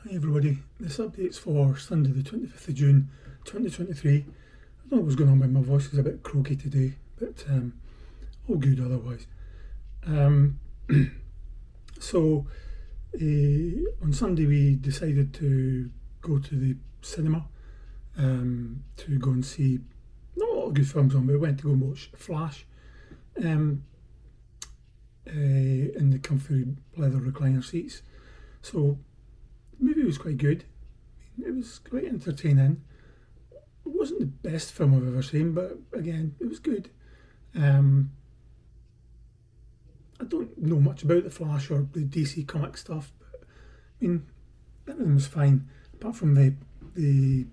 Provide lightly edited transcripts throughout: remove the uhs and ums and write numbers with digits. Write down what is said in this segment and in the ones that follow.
Hi everybody, this update's for Sunday the 25th of June 2023. I don't know what's going on with my voice, is a bit croaky today, but all good otherwise. Um, so on Sunday we decided to go to the cinema to go and see not a lot of good films on, but we went to go and watch Flash um, in the comfy leather recliner seats. So the movie was quite good. It was quite entertaining. It wasn't the best film I've ever seen, but again, it was good. I don't know much about the Flash or the DC comic stuff, but I mean, everything was fine, apart from the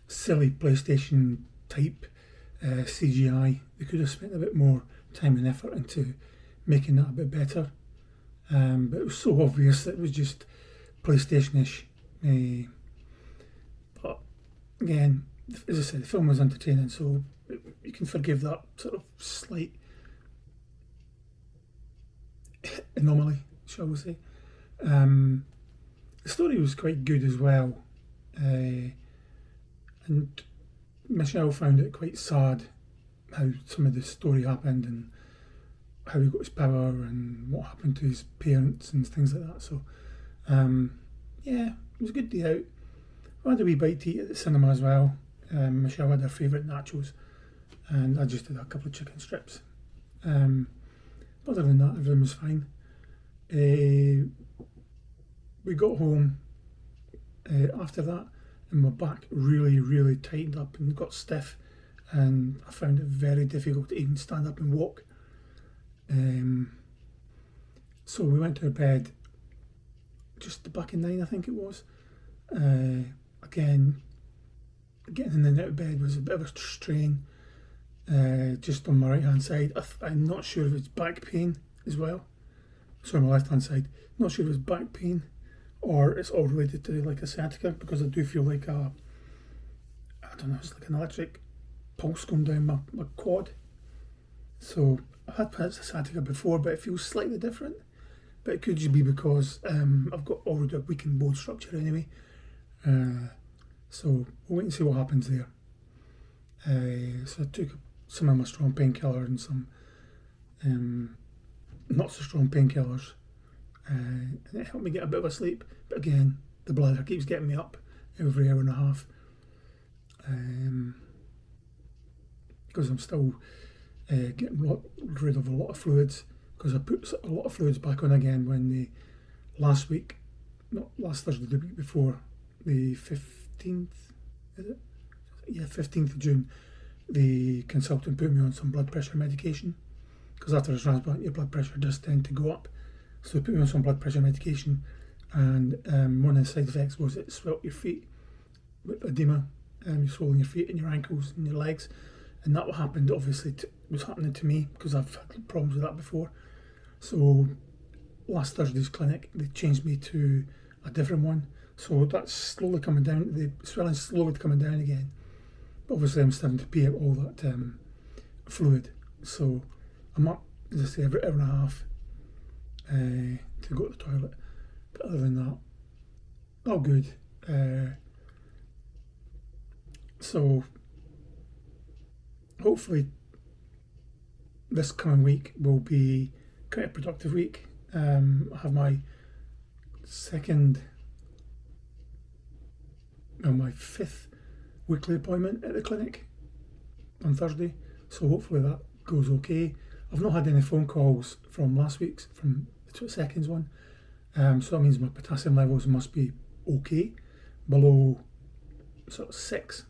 silly PlayStation type CGI. They could have spent a bit more time and effort into making that a bit better. But it was so obvious that it was just PlayStation-ish. But again, as I said, the film was entertaining, so you can forgive that sort of slight anomaly, shall we say. The story was quite good as well, and Michelle found it quite sad how some of the story happened and how he got his power and what happened to his parents and things like that. So, yeah, it was a good day out. I had a wee bite to eat at the cinema as well. Michelle had her favourite nachos, and I just had a couple of chicken strips. But other than that, everything was fine. We got home after that, and my back really tightened up and got stiff, and I found it very difficult to even stand up and walk. So we went to bed just the back of 9, I think it was. Again, getting in and out of bed was a bit of a strain. Just on my right hand side, I'm not sure if it's back pain as well. Sorry, my left hand side. Not sure if it's back pain or it's all related to like a sciatica, because I do feel like I don't know, it's like an electric pulse going down my quad. So I've had perhaps a sciatica before, but it feels slightly different. But it could just be because I've got already a weakened bone structure anyway. So we'll wait and see what happens there. So I took some of my strong painkiller and some not so strong painkillers, and it helped me get a bit of a sleep. But again, the bladder keeps getting me up every hour and a half, because I'm still getting rid of a lot of fluids, because I put a lot of fluids back on again when last week, not last Thursday, the week before, the 15th, is it? Yeah, 15th of June, the consultant put me on some blood pressure medication, because after a transplant your blood pressure does tend to go up. So they put me on some blood pressure medication, and one of the side effects was it swelled your feet with edema, you swollen your feet and your ankles and your legs, and that what happened obviously was happening to me, because I've had problems with that before. So last Thursday's clinic, they changed me to a different one, so that's slowly coming down, the swelling's slowly coming down again. But obviously I'm starting to pee out all that fluid, so I'm up, as I say, every hour and a half to go to the toilet. But other than that, all good. So hopefully this coming week will be quite a productive week. I have my fifth weekly appointment at the clinic on Thursday, so hopefully that goes okay. I've not had any phone calls from last week's, from the 22nd one, so that means my potassium levels must be okay, below sort of 6.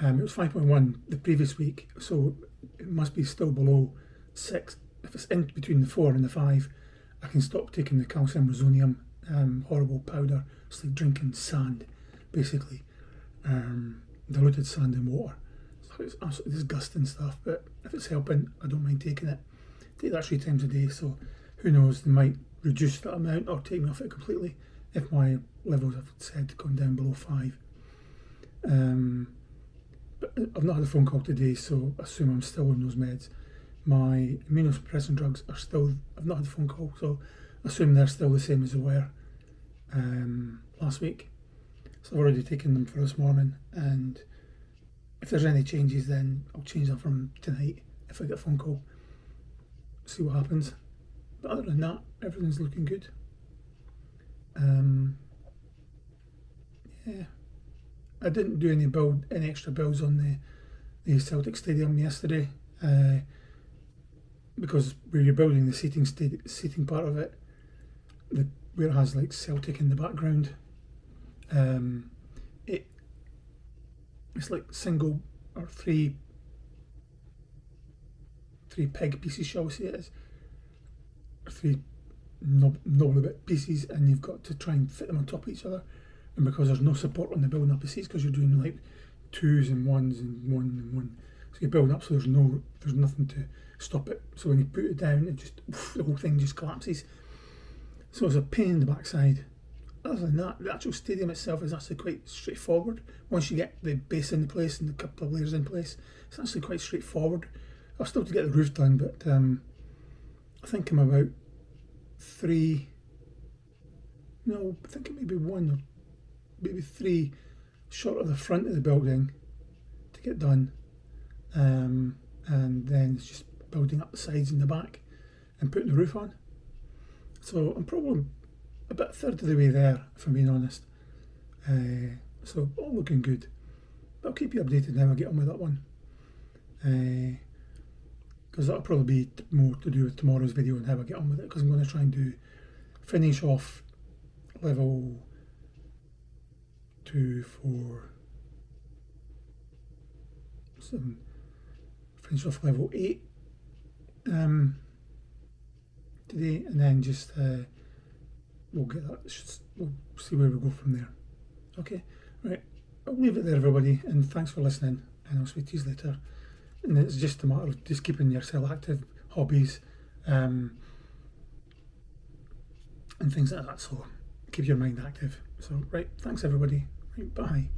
It was 5.1 the previous week, so it must be still below 6. If it's in between the 4 and the 5, I can stop taking the calcium rosonium, horrible powder. It's like drinking sand, basically, diluted sand in water. So it's absolutely disgusting stuff, but if it's helping, I don't mind taking it. I take that 3 times a day, so who knows, they might reduce that amount or take me off it completely if my levels have said gone down below 5. But I've not had a phone call today, so I assume I'm still on those meds. My immunosuppressant drugs are still, I've not had a phone call, so I assume they're still the same as they were. last week. So I've already taken them for this morning, and if there's any changes then I'll change them from tonight if I get a phone call. See what happens. But other than that, everything's looking good. Yeah. I didn't do any extra builds on the Celtic Stadium yesterday, because we're rebuilding the seating part of it, where it has like Celtic in the background. It's like single or three peg pieces, shall we say it is, or three knobbly bit pieces, and you've got to try and fit them on top of each other. And because there's no support on the building up the seats, because you're doing like twos and ones and one, so you're building up, so there's nothing to stop it. So when you put it down, it just the whole thing just collapses. So it's a pain in the backside. Other than that, the actual stadium itself is actually quite straightforward. Once you get the base in place and a couple of layers in place, it's actually quite straightforward. I've still to get the roof done, but I think I'm about I think it may be one or maybe three short of the front of the building to get done, and then it's just building up the sides and the back and putting the roof on. So I'm probably about a third of the way there, if I'm being honest. So all looking good. But I'll keep you updated how I get on with that one, because that'll probably be more to do with tomorrow's video and how I get on with it, because I'm going to try and finish off level 2, 4, 7, finish off level 8 today, and then just we'll see where we go from there. Okay, right, I'll leave it there, everybody, and thanks for listening, and I'll speak to you later. And it's just a matter of just keeping yourself active, hobbies, and things like that, so keep your mind active. So right, thanks everybody, right, bye.